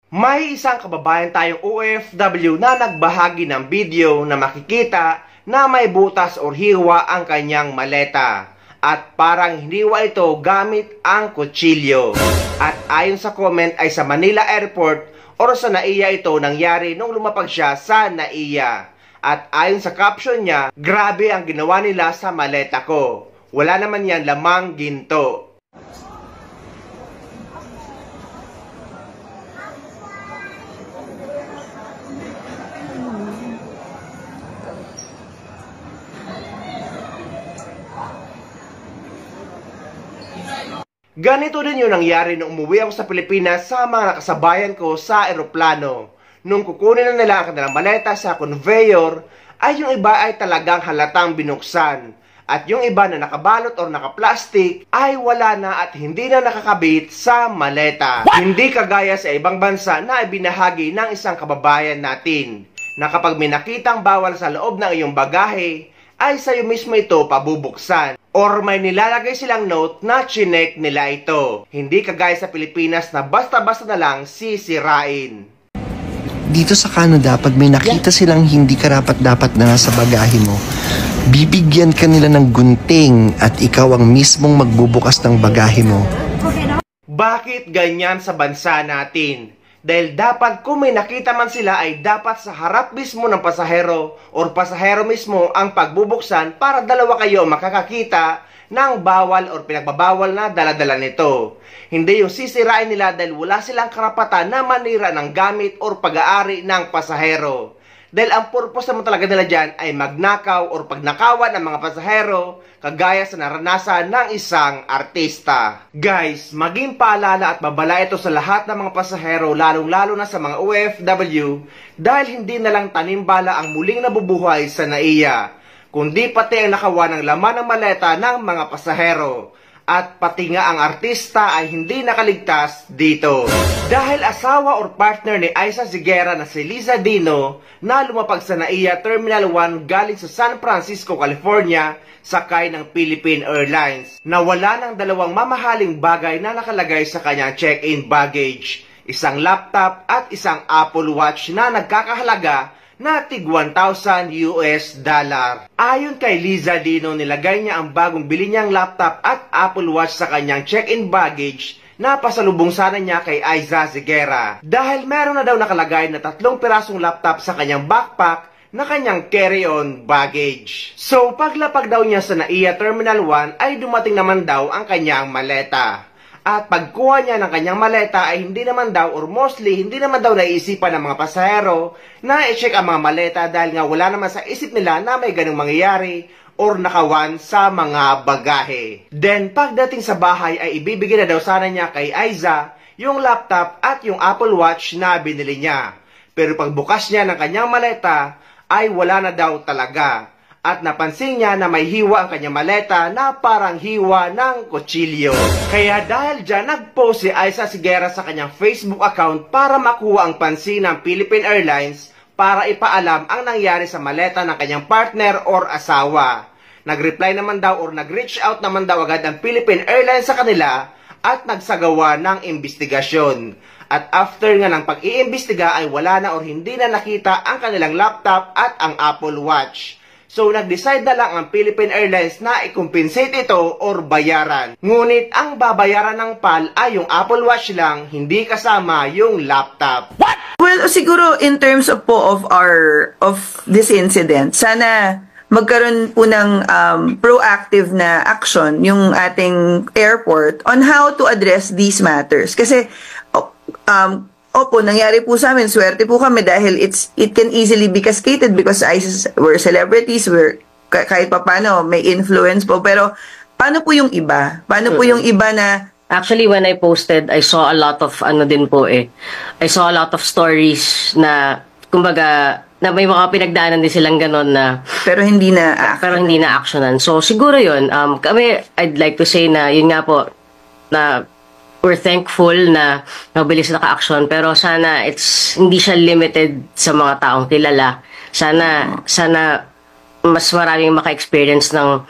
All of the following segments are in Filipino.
May isang kababayan tayong OFW na nagbahagi ng video na makikita na may butas o hiwa ang kanyang maleta. At parang hiniwa ito gamit ang kutsilyo. At ayon sa comment ay sa Manila Airport o sa NAIA ito nangyari nung lumapag siya sa NAIA. At ayon sa caption niya, grabe ang ginawa nila sa maleta ko. Wala naman yan lamang ginto. Ganito din yung nangyari nung umuwi ako sa Pilipinas sa mga nakasabayan ko sa eroplano. Nung kukunin na nila ang kanilang maleta sa conveyor, ay yung iba ay talagang halatang binuksan. At yung iba na nakabalot o nakaplastik ay wala na at hindi na nakakabit sa maleta. What? Hindi kagaya sa ibang bansa na ibinahagi ng isang kababayan natin, na kapag may nakitang bawal sa loob ng iyong bagahe, ay sa'yo mismo ito pabubuksan. Or may nilalagay silang note na chinek nila ito. Hindi kagaya sa Pilipinas na basta-basta na lang sisirain. Dito sa Canada, pag may nakita silang hindi karapat-dapat na nasa bagahe mo, bibigyan ka nila ng gunting at ikaw ang mismong magbubukas ng bagahe mo. Bakit ganyan sa bansa natin? Dahil dapat kung may nakita man sila ay dapat sa harap mismo ng pasahero or pasahero mismo ang pagbubuksan para dalawa kayo makakakita ng bawal or pinagbabawal na daladala nito. Hindi yung sisirain nila dahil wala silang karapatan na manira ng gamit or pag-aari ng pasahero. Dahil ang purpose naman talaga nila dyan ay magnakaw or pagnakawan ng mga pasahero kagaya sa naranasan ng isang artista. Guys, maging paalala at babala ito sa lahat ng mga pasahero lalong-lalo na sa mga OFW dahil hindi na lang tanimbala ang muling nabubuhay sa NAIA, kundi pati ang nakawan ng laman ng maleta ng mga pasahero. At pati nga ang artista ay hindi nakaligtas dito. Dahil asawa or partner ni Aiza Ziguera na si Liza Dino na lumapag sa NAIA Terminal 1 galing sa San Francisco, California, sakay ng Philippine Airlines. Nawala ng dalawang mamahaling bagay na nakalagay sa kanyang check-in baggage. Isang laptop at isang Apple Watch na nagkakahalaga na tig $1,000. Ayon kay Liza Dino, nilagay niya ang bagong bili niyang laptop at Apple Watch sa kanyang check-in baggage na pasalubong sana niya kay Aiza Ziguera. Dahil meron na daw nakalagay na 3 pirasong laptop sa kanyang backpack na kanyang carry-on baggage. So paglapag daw niya sa NAIA Terminal 1 ay dumating naman daw ang kanyang maleta. At pagkuha niya ng kanyang maleta ay hindi naman daw or mostly hindi naman daw naisipan ng mga pasahero na i-check ang mga maleta dahil nga wala naman sa isip nila na may ganung mangyayari or nakawan sa mga bagahe. Then pagdating sa bahay ay ibibigay na daw sana niya kay Aiza yung laptop at yung Apple Watch na binili niya. Pero pagbukas niya ng kanyang maleta ay wala na daw talaga. At napansin niya na may hiwa ang kanyang maleta na parang hiwa ng kutsilyo. Kaya dahil dyan, nag-post si Aiza Ziguera sa kanyang Facebook account para makuha ang pansin ng Philippine Airlines para ipaalam ang nangyari sa maleta ng kanyang partner or asawa. Nag-reply naman daw or nag-reach out naman daw agad ang Philippine Airlines sa kanila at nagsagawa ng investigasyon. At after nga ng pag-iimbestiga ay wala na or hindi na nakita ang kanilang laptop at ang Apple Watch. So, nag-decide na lang ang Philippine Airlines na i-compensate ito or bayaran. Ngunit, ang babayaran ng PAL ay yung Apple Watch lang, hindi kasama yung laptop. What? Well, siguro in terms of this incident, sana magkaroon po ng proactive na action yung ating airport on how to address these matters. Kasi, opo, nangyari po sa amin. Swerte po kami dahil it can easily be cascaded because we're celebrities, kahit pa paano, may influence po. Pero, paano po yung iba? Paano po yung iba na... Actually, when I posted, I saw a lot of, I saw a lot of stories na, kumbaga, na may mga pinagdaanan din silang ganon na... Pero hindi na actionan. So, siguro yun. Kami, I'd like to say na, yun nga po, na we're thankful na mabilis naka-action, pero sana hindi siya limited sa mga taong kilala. Sana mas maraming maka-experience ng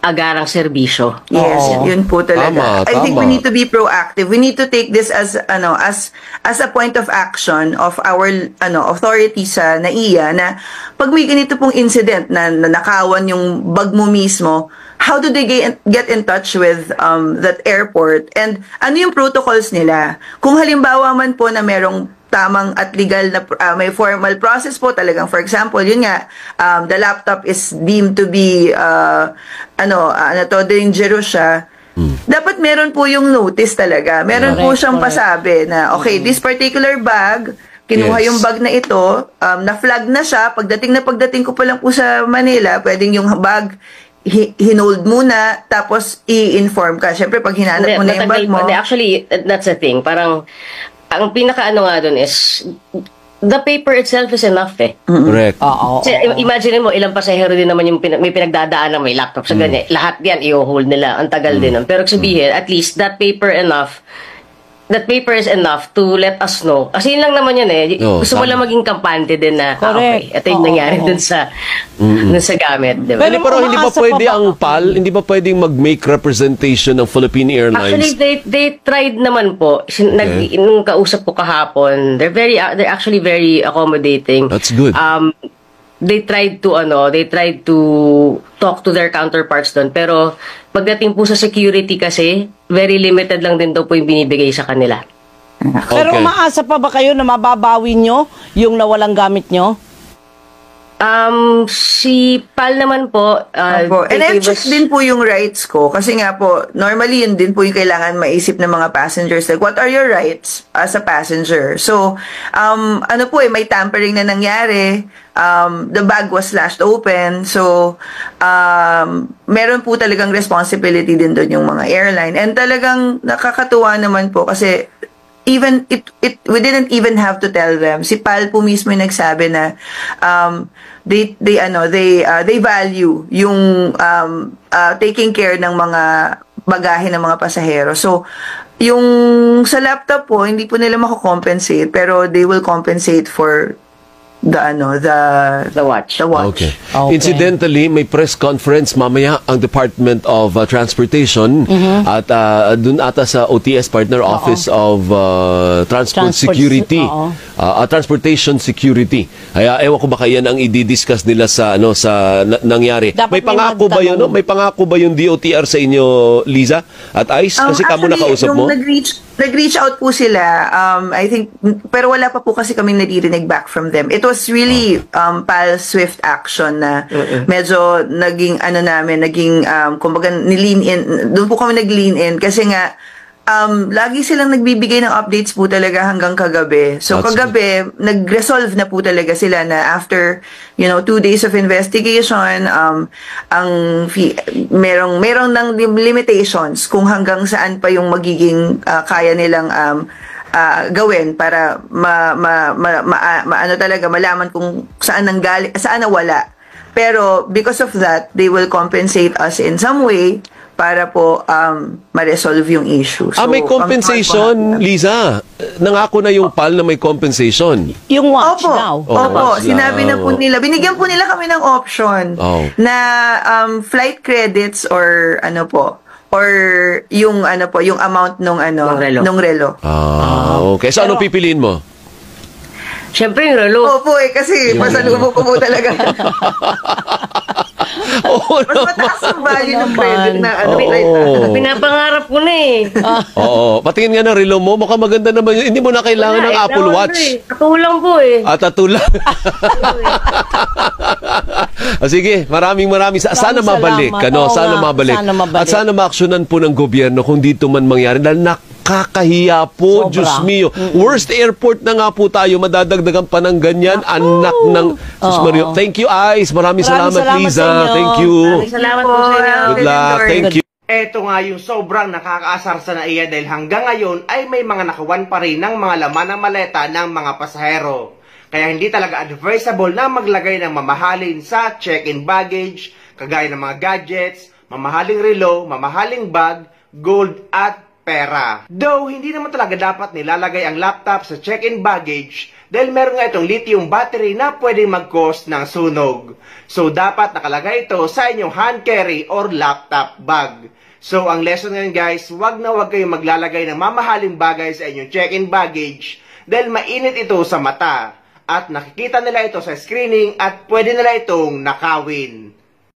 agarang serbisyo. Yes, Oo. yun po talaga. Tama, I think tama. we need to be proactive. We need to take this as a point of action of our authority sa NAIA na pag may ganito pong incident na nakawan yung bag mo mismo, how do they get in touch with that airport, and ano yung protocols nila? Kung halimbawa man po na merong tamang at legal na may formal process po talagang, for example, yun nga, the laptop is deemed to be dangerous siya. Dapat meron po yung notice talaga. Meron po siyang pasabi na, okay, this particular bag, kinuha Yes. yung bag na ito, na-flag na siya, pagdating ko pa lang po sa Manila, pwedeng yung bag hinold muna, tapos i-inform ka. Siyempre, pag hinanap mo na yung bag mo. Actually, that's the thing. Parang, ang pinaka-ano nga dun is, the paper itself is enough eh. Correct. Ah, Kasi imagine mo, ilang pasahero din naman yung may pinagdadaan ng may laptop sa ganyan. Lahat yan, i-hold nila. Ang tagal din. Pero sabihin, at least that paper is enough to let us know. Kasi yun lang naman yun eh. Oo, Gusto mo tama. lang maging kampante din na, Correct. okay, ito yung nangyari dun sa gamit. Diba? Pero Pero hindi ba umaasa pa pwede ba ang ako? PAL, hindi ba pwedeng mag-make representation ng Philippine Actually, Airlines? they tried naman po. Nung kausap ko kahapon, they're actually very accommodating. That's good. They tried to talk to their counterparts doon, pero pagdating po sa security kasi, very limited lang din daw po yung binibigay sa kanila. Pero Okay. umaasa pa ba kayo na mababawi nyo yung nawalang gamit nyo? Si Pal naman po, Opo. And they I've gave checked us- din po yung rights ko. Kasi nga po, normally yun din po yung kailangan maisip ng mga passengers. Like, what are your rights as a passenger? So, may tampering na nangyari. The bag was slashed open. So, meron po talagang responsibility din doon yung mga airline. And talagang nakakatuwa naman po kasi we didn't even have to tell them. Si Pal po mismo yung nagsabi na they value yung taking care ng mga bagahe ng mga pasahero. So yung sa laptop po hindi po nila mako-compensate, pero they will compensate for the watch. Okay. Okay. Incidentally, may press conference mamaya ang Department of Transportation at dun ata sa OTS Partner Office of Transportation Security. Kaya ewan ko baka yan ang i-discuss nila sa nangyari. Dapat May pangako ba yun? magtanong. May pangako ba yung DOTR sa inyo, Liza? At Ice? Kasi kamo nakausap mo? Nag-reach out po sila, I think, pero wala pa po kasi kaming naririnig back from them. It was really PAL swift action na medyo kumbaga ni-lean in, doon po kami nag-lean in kasi nga, lagi silang nagbibigay ng updates po talaga hanggang kagabi. So That's kagabi, nag-resolve na po talaga sila na after 2 days of investigation, merong ng limitations kung hanggang saan pa yung magiging kaya nilang gawin para malaman kung saan nawala. Pero because of that, they will compensate us in some way para po ma-resolve yung issue. So, may compensation, Liza. Nangako na yung PAL na may compensation. Yung watch Opo, daw. opo, watch sinabi na po lang. nila. Binigyan po nila kami ng option na flight credits or or yung yung amount nung relo. Okay. So, anong pipiliin mo? Siyempre yung relo. Opo kasi pasalubong ko po talaga. Oo Mas mataas ang value ng credit na Pinapangarap ko na eh. Oo. Patingin nga ng relo mo. Mukhang maganda naman yun. Hindi mo na kailangan ng Apple Watch. Katulang po eh. At atula. Sige, maraming sana mabalik. salamat. Oo Sana nga, mabalik. sana mabalik. At sana maaksyonan po ng gobyerno kung dito man mangyari. Dahil nakakahiya po, Sobra. Diyos mio. Worst airport na nga po tayo. Madadagdagan pa ng ganyan. Anak ng... Sus Mario. Thank you, Ice. Maraming salamat, salamat Liza. sa inyo. Thank you. Salamat po sa inyo. Good luck. Thank you. Ito nga yung sobrang nakakaasar sa NAIA dahil hanggang ngayon ay may mga nakawan pa rin ng mga laman ng maleta ng mga pasahero. Kaya hindi talaga advisable na maglagay ng mamahalin sa check-in baggage, kagaya ng mga gadgets, mamahaling relo, mamahaling bag, gold at pera. Though, hindi naman talaga dapat nilalagay ang laptop sa check-in baggage dahil meron nga itong lithium battery na pwedeng mag-cause ng sunog. So, dapat nakalagay ito sa inyong hand carry or laptop bag. So, ang lesson ngayon guys, wag na wag kayong maglalagay ng mamahaling bagay sa inyong check-in baggage dahil mainit ito sa mata at nakikita nila ito sa screening at pwede nila itong nakawin.